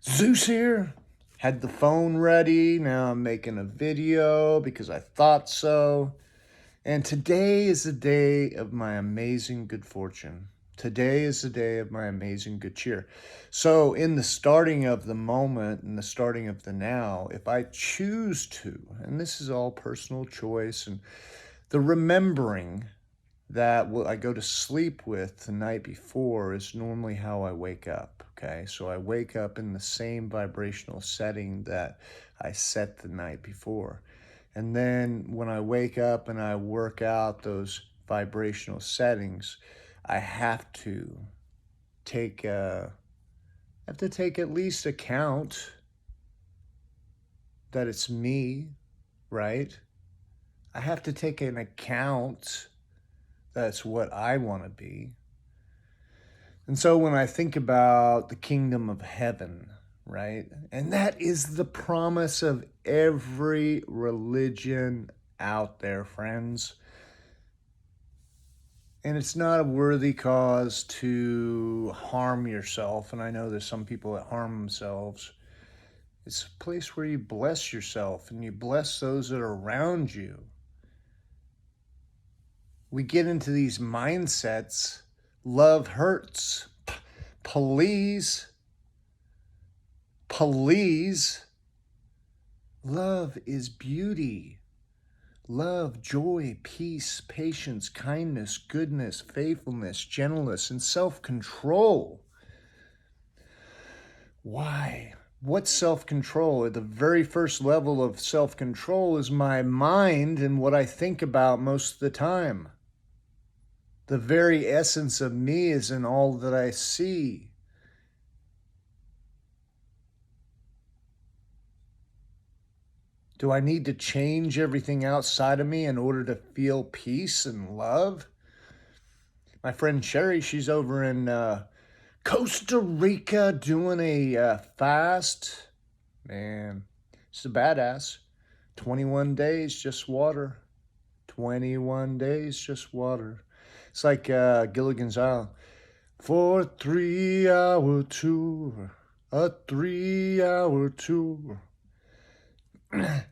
Zeus here. Had the phone ready. Now I'm making a video because I thought so. And today is the day of my amazing good fortune. Today is the day of my amazing good cheer. So, in the starting of the moment, in the starting of the now, if I choose to, and this is all personal choice, and the remembering that what I go to sleep with the night before is normally how I wake up. Okay, so I wake up in the same vibrational setting that I set the night before. And then when I wake up and I work out those vibrational settings, I have to take at least account that it's me, right? I have to take an account that's what I want to be. And so when I think about the kingdom of heaven, right? And that is the promise of every religion out there, friends. And it's not a worthy cause to harm yourself. And I know there's some people that harm themselves. It's a place where you bless yourself and you bless those that are around you. We get into these mindsets. Love hurts. Please. Love is beauty. Love, joy, peace, patience, kindness, goodness, faithfulness, gentleness, and self-control. Why? What's self-control? The very first level of self-control is my mind and what I think about most of the time. The very essence of me is in all that I see. Do I need to change everything outside of me in order to feel peace and love? My friend Sherry, she's over in Costa Rica doing a fast. Man, she's a badass. 21 days, just water. 21 days, just water. It's like Gilligan's Island. For a 3-hour tour, a 3-hour tour.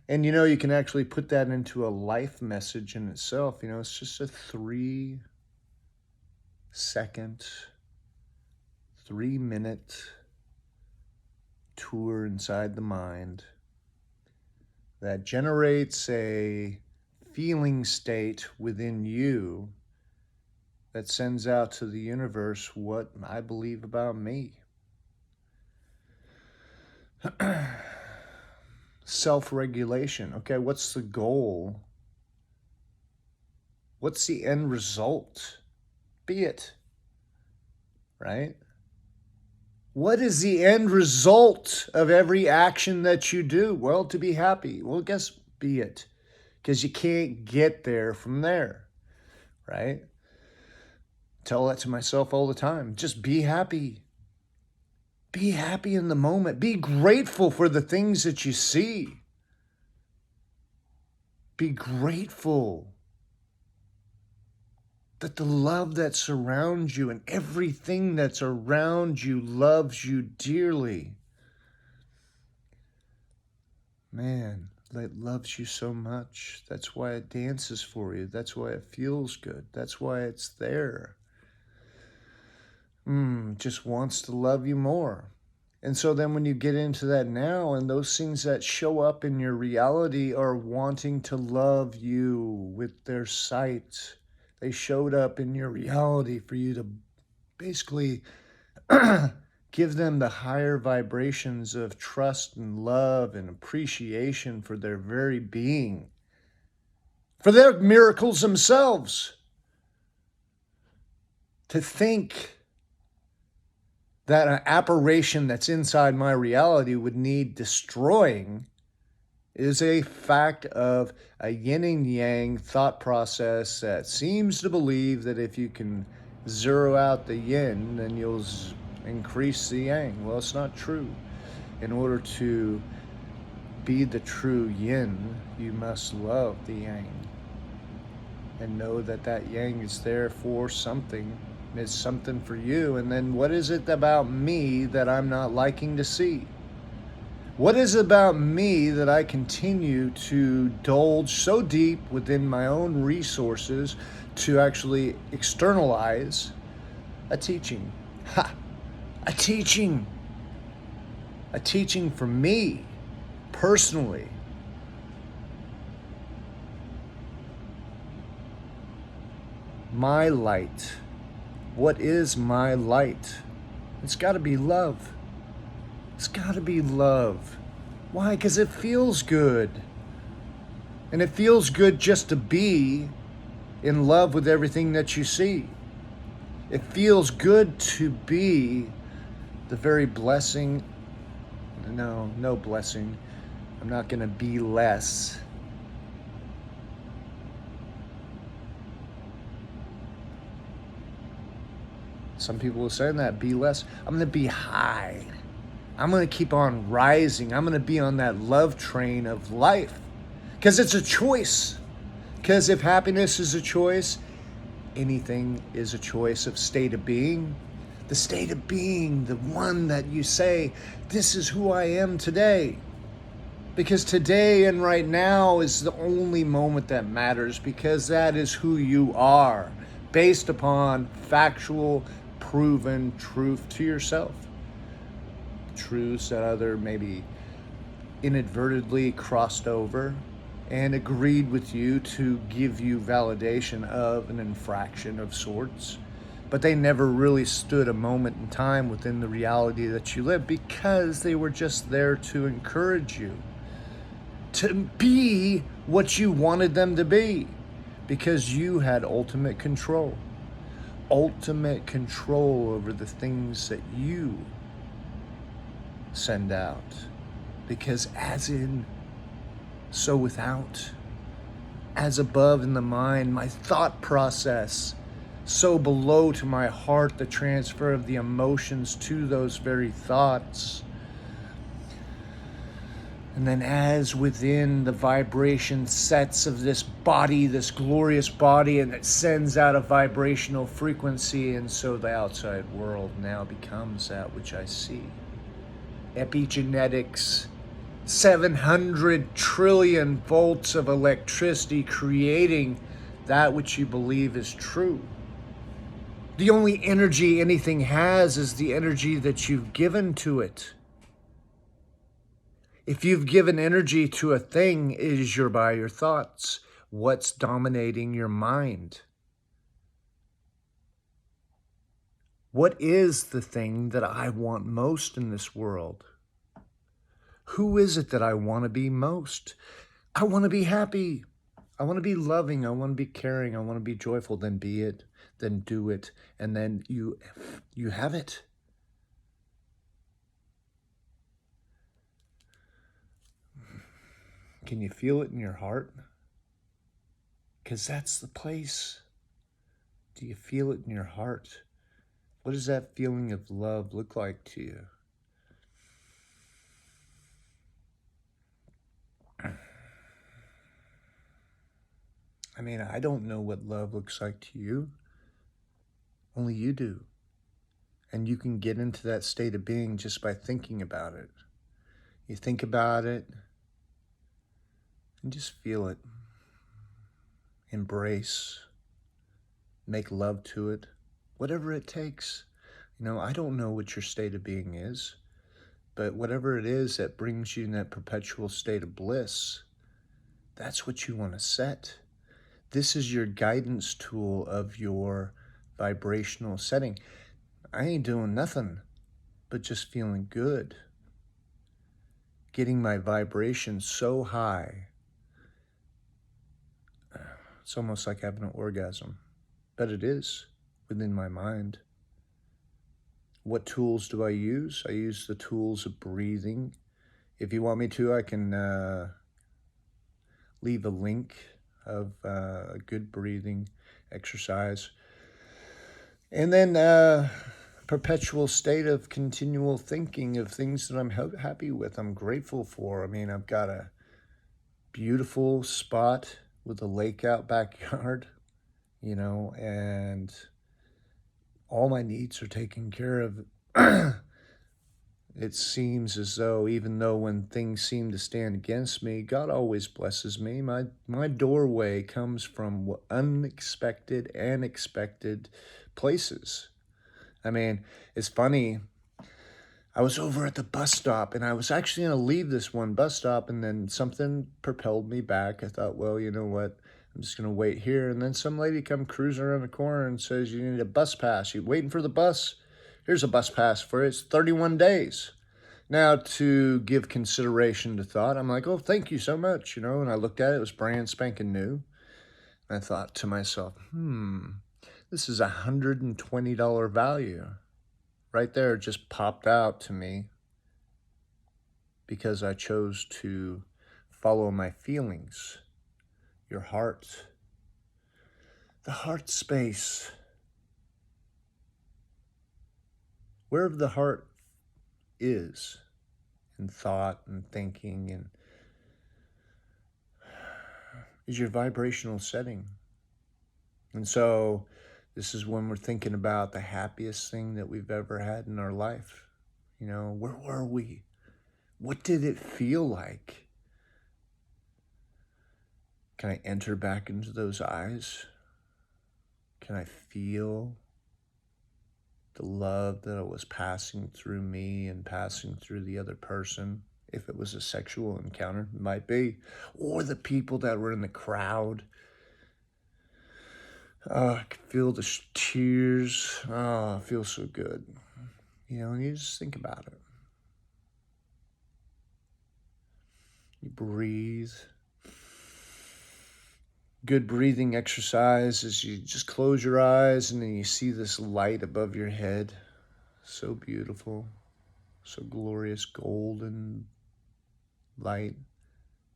And you can actually put that into a life message in itself. It's just a 3-second, 3-minute tour inside the mind that generates a feeling state within you that sends out to the universe what I believe about me. Self-regulation. Okay, what's the goal? What's the end result? Be it, right? What is the end result of every action that you do? Well, to be happy. Well, guess be it. Because you can't get there from there, right? Tell that to myself all the time. Just be happy. Be happy in the moment. Be grateful for the things that you see. Be grateful that the love that surrounds you and everything that's around you loves you dearly. Man, it loves you so much. That's why it dances for you. That's why it feels good. That's why it's there. Just wants to love you more. And so then when you get into that now, and those things that show up in your reality are wanting to love you with their sight. They showed up in your reality for you to basically give them the higher vibrations of trust and love and appreciation for their very being, for their miracles themselves. To think that an apparition that's inside my reality would need destroying is a fact of a yin and yang thought process that seems to believe that if you can zero out the yin, then you'll increase the yang. Well, it's not true. In order to be the true yin, you must love the yang and know that that yang is there for something. It's something for you. And then what is it about me that I'm not liking to see? What is it about me that I continue to indulge so deep within my own resources to actually externalize a teaching? Ha! A teaching! A teaching for me, personally. My light. What is my light? It's got to be love. It's got to be love. Why? Because it feels good. And it feels good just to be in love with everything that you see. It feels good to be the very blessing. No blessing. I'm not going to be less. Some people are saying that, be less. I'm going to be high. I'm going to keep on rising. I'm going to be on that love train of life. Because it's a choice. Because if happiness is a choice, anything is a choice of state of being. The state of being, the one that you say, this is who I am today. Because today and right now is the only moment that matters, because that is who you are, based upon factual, proven truth to yourself. Truths that other maybe inadvertently crossed over and agreed with you to give you validation of an infraction of sorts, but they never really stood a moment in time within the reality that you live, because they were just there to encourage you to be what you wanted them to be, because you had ultimate control over the things that you send out. Because as in, so without, as above in the mind, my thought process, so below to my heart, the transfer of the emotions to those very thoughts. And then as within, the vibration sets of this body, this glorious body, and it sends out a vibrational frequency, and so the outside world now becomes that which I see. Epigenetics, 700 trillion volts of electricity creating that which you believe is true. The only energy anything has is the energy that you've given to it. If you've given energy to a thing, it is by your thoughts. What's dominating your mind? What is the thing that I want most in this world? Who is it that I want to be most? I want to be happy. I want to be loving. I want to be caring. I want to be joyful. Then be it. Then do it. And then you have it. Can you feel it in your heart? Because that's the place. Do you feel it in your heart? What does that feeling of love look like to you? I mean, I don't know what love looks like to you. Only you do. And you can get into that state of being just by thinking about it. You think about it and just feel it. Embrace. Make love to it. Whatever it takes. I don't know what your state of being is, but whatever it is that brings you in that perpetual state of bliss, that's what you want to set. This is your guidance tool of your vibrational setting. I ain't doing nothing but just feeling good. Getting my vibration so high. It's almost like having an orgasm, but it is within my mind. What tools do I use? I use the tools of breathing. If you want me to, I can leave a link of a good breathing exercise. And then perpetual state of continual thinking of things that I'm happy with, I'm grateful for. I mean, I've got a beautiful spot with a lake out backyard, and all my needs are taken care of. It seems as though even though when things seem to stand against me, God always blesses me. My doorway comes from unexpected and expected places. I mean, it's funny. I was over at the bus stop and I was actually going to leave this one bus stop, and then something propelled me back. I thought, well, you know what? I'm just going to wait here. And then some lady come cruising around the corner and says, you need a bus pass. You waiting for the bus? Here's a bus pass for it. It's 31 days. Now, to give consideration to thought, I'm like, oh, thank you so much, and I looked at it, it was brand spanking new. And I thought to myself, this is $120 value. Right there, it just popped out to me because I chose to follow my feelings, your heart, the heart space. Wherever the heart is in thought and thinking and is your vibrational setting. And so this is when we're thinking about the happiest thing that we've ever had in our life. Where were we? What did it feel like? Can I enter back into those eyes? Can I feel the love that was passing through me and passing through the other person? If it was a sexual encounter, it might be. Or the people that were in the crowd. I could feel the tears. Oh, it feels so good. And you just think about it. You breathe. Good breathing exercise is you just close your eyes and then you see this light above your head. So beautiful, so glorious, golden light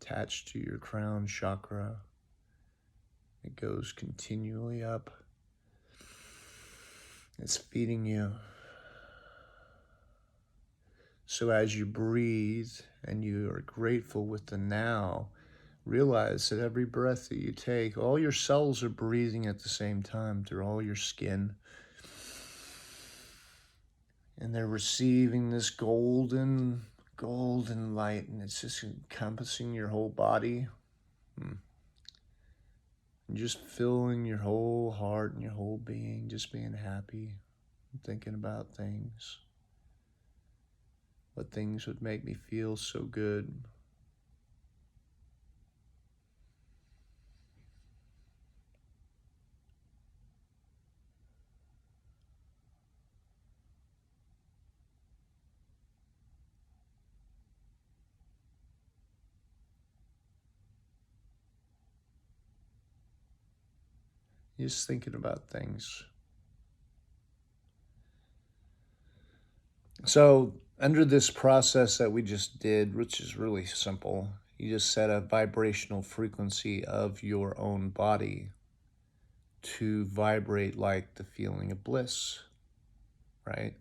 attached to your crown chakra. It goes continually up. It's feeding you. So as you breathe and you are grateful with the now, realize that every breath that you take, all your cells are breathing at the same time through all your skin. And they're receiving this golden light, and it's just encompassing your whole body. And just filling your whole heart and your whole being, just being happy, and thinking about things. What things would make me feel so good. Just thinking about things. So under this process that we just did, which is really simple, you just set a vibrational frequency of your own body to vibrate like the feeling of bliss, right?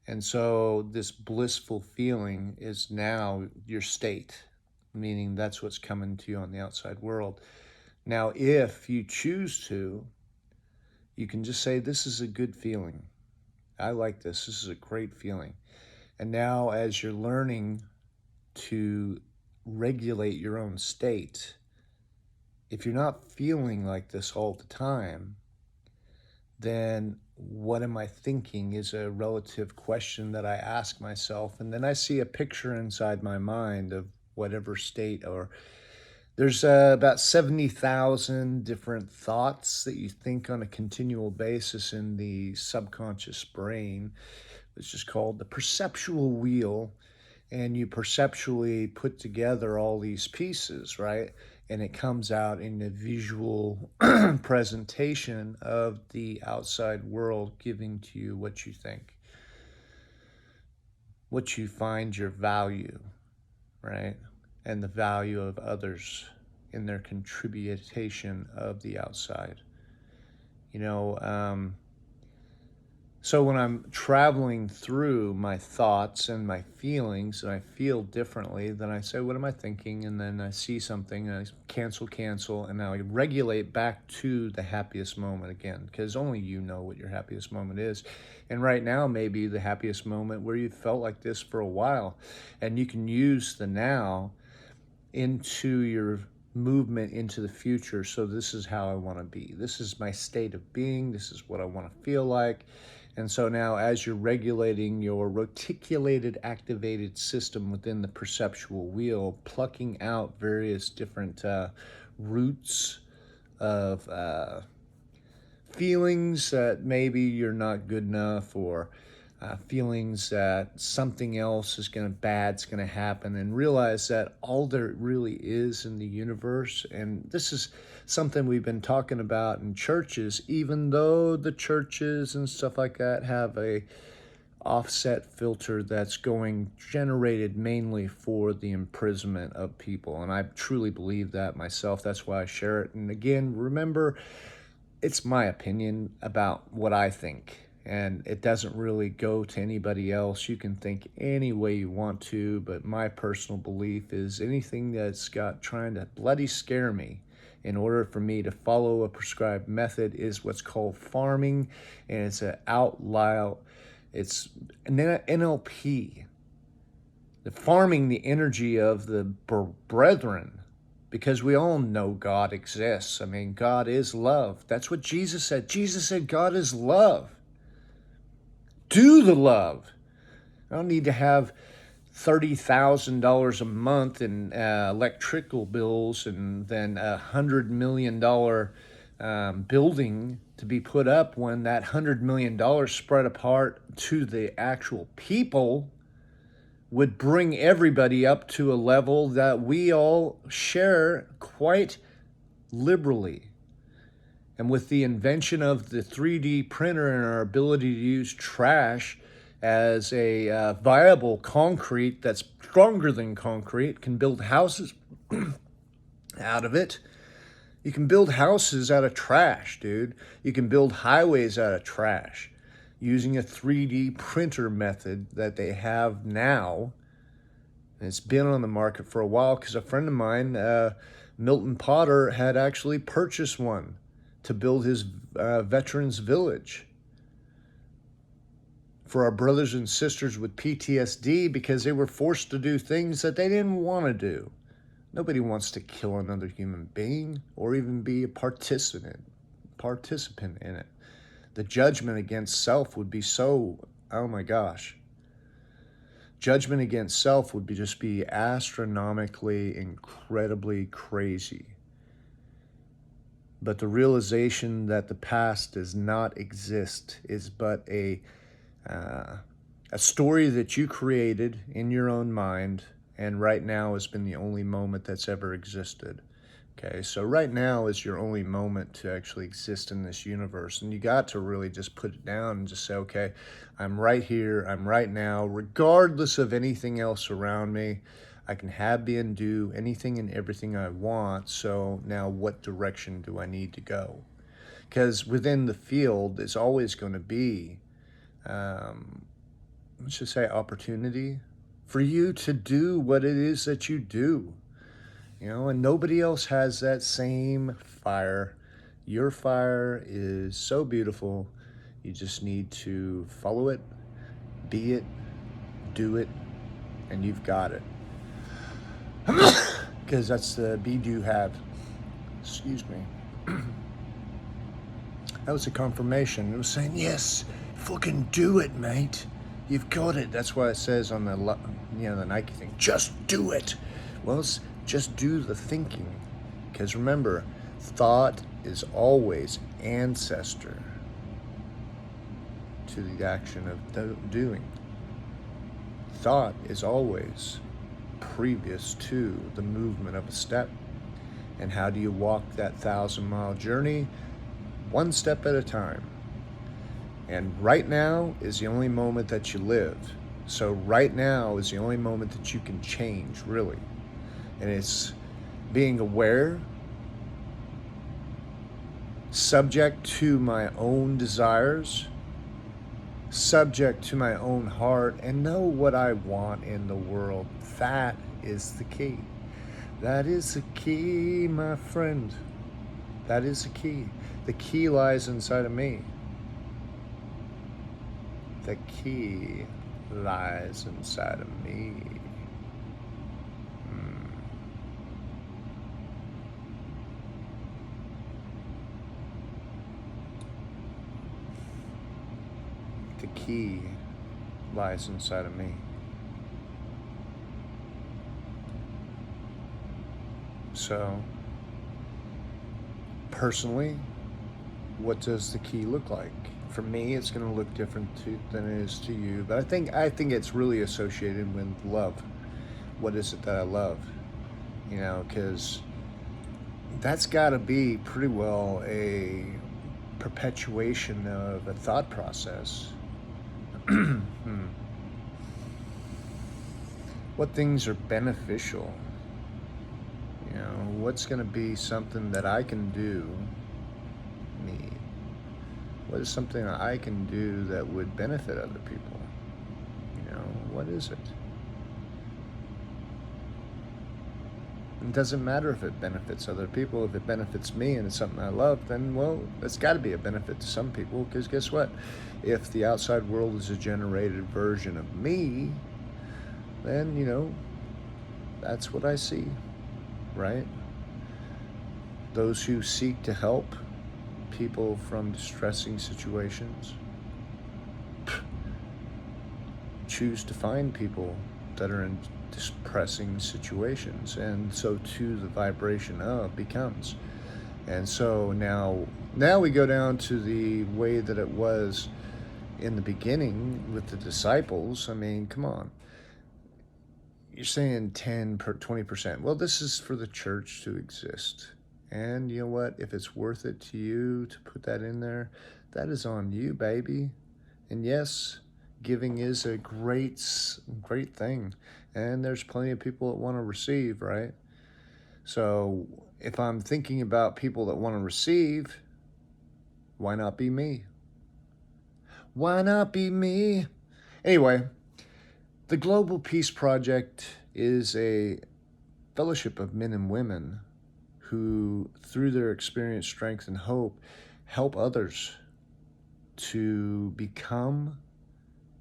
And so this blissful feeling is now your state, meaning that's what's coming to you on the outside world. Now, if you choose to, you can just say, this is a good feeling. I like this. This is a great feeling. And now as you're learning to regulate your own state, if you're not feeling like this all the time, then what am I thinking is a relative question that I ask myself. And then I see a picture inside my mind of whatever state, or there's about 70,000 different thoughts that you think on a continual basis in the subconscious brain, which is called the perceptual wheel. And you perceptually put together all these pieces, right? And it comes out in a visual presentation of the outside world, giving to you what you think, what you find your value, right? And the value of others in their contribution of the outside. So when I'm traveling through my thoughts and my feelings and I feel differently, then I say, what am I thinking? And then I see something and I cancel, and now I regulate back to the happiest moment again, because only you know what your happiest moment is. And right now, maybe the happiest moment where you felt like this for a while, and you can use the now into your movement into the future. So this is how I want to be. This is my state of being. This is what I want to feel like. And so now, as you're regulating your reticulated activated system within the perceptual wheel, plucking out various different roots of feelings that maybe you're not good enough, or feelings that something else is bad's gonna happen, and realize that all there really is in the universe, and this is something we've been talking about in churches, even though the churches and stuff like that have a offset filter that's going generated mainly for the imprisonment of people. And I truly believe that myself. That's why I share it. And again, remember, it's my opinion about what I think, and it doesn't really go to anybody else. You can think any way you want to, but my personal belief is anything that's got trying to bloody scare me in order for me to follow a prescribed method is what's called farming, and it's an outlaw. It's an NLP, the farming the energy of the brethren, because we all know God exists. I mean, God is love. That's what Jesus said. Jesus said God is love. Do the love. I don't need to have $30,000 a month in electrical bills and then $100 million building to be put up, when that $100 million spread apart to the actual people would bring everybody up to a level that we all share quite liberally. And with the invention of the 3D printer and our ability to use trash as a viable concrete that's stronger than concrete, can build houses out of it. You can build houses out of trash, dude. You can build highways out of trash using a 3D printer method that they have now. And it's been on the market for a while, because a friend of mine, Milton Potter, had actually purchased one to build his veterans village for our brothers and sisters with PTSD, because they were forced to do things that they didn't want to do. Nobody wants to kill another human being or even be a participant in it. The judgment against self would be so, oh my gosh. Judgment against self would just be astronomically, incredibly crazy. But the realization that the past does not exist is but a story that you created in your own mind, and right now has been the only moment that's ever existed. Okay, so right now is your only moment to actually exist in this universe, and you got to really just put it down and just say, okay, I'm right here, I'm right now, regardless of anything else around me. I can have, be, and do anything and everything I want, so now what direction do I need to go? Because within the field, there's always going to be, let's just say, opportunity for you to do what it is that you do. You know, and nobody else has that same fire. Your fire is so beautiful. You just need to follow it, be it, do it, and you've got it. Because that's the be, do, have. Excuse me. That was a confirmation. It was saying, yes, fucking do it, mate. You've got it. That's why it says on the, the Nike thing, just do it. Well, it's just do the thinking. Because remember, thought is always ancestor to the action of doing. Thought is always previous to the movement of a step. And how do you walk that 1,000-mile journey? One step at a time. And right now is the only moment that you live. So right now is the only moment that you can change, really. And it's being aware, subject to my own desires, subject to my own heart and know what I want in the world. That is the key. That is the key, my friend. That is the key. The key lies inside of me. The key lies inside of me. The key lies inside of me. So, personally, what does the key look like? For me, it's going to look different than it is to you. But I think it's really associated with love. What is it that I love? You know, because that's got to be pretty well a perpetuation of a thought process. What things are beneficial? You know, what's going to be something that I can do, me? What is something that I can do that would benefit other people? You know, what is it? It doesn't matter if it benefits other people. If it benefits me and it's something I love, then, well, it's got to be a benefit to some people, because guess what? If the outside world is a generated version of me, then, you know, that's what I see, right? Those who seek to help people from distressing situations choose to find people that are in depressing situations, and so too the vibration of becomes. And so now we go down to the way that it was in the beginning with the disciples. I mean, come on. You're saying 20%. Well, this is for the church to exist. And you know what? If it's worth it to you to put that in there, that is on you, baby. And yes, giving is a great thing. And there's plenty of people that want to receive, right? So if I'm thinking about people that want to receive, why not be me? Why not be me? Anyway, the Global Peace Project is a fellowship of men and women who, through their experience, strength, and hope, help others to become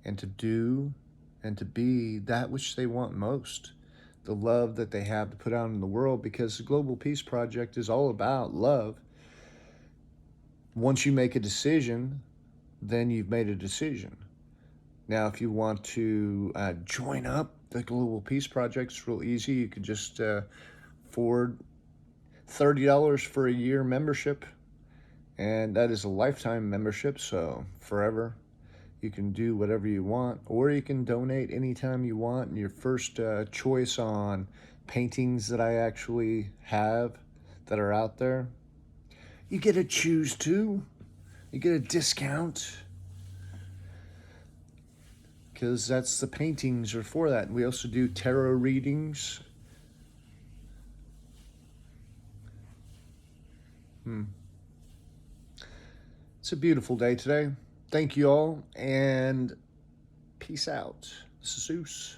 and to do and to be that which they want most, the love that they have to put out in the world, because the Global Peace Project is all about love. Once you make a decision, then you've made a decision. Now, if you want to join up the Global Peace Project, it's real easy. You could just forward $30 for a year membership, and that is a lifetime membership, so forever. You can do whatever you want, or you can donate anytime you want. And your first choice on paintings that I actually have that are out there, you get to choose too. You get a discount, because that's the paintings are for that. And we also do tarot readings. It's a beautiful day today. Thank you all, and peace out. This is Zeus.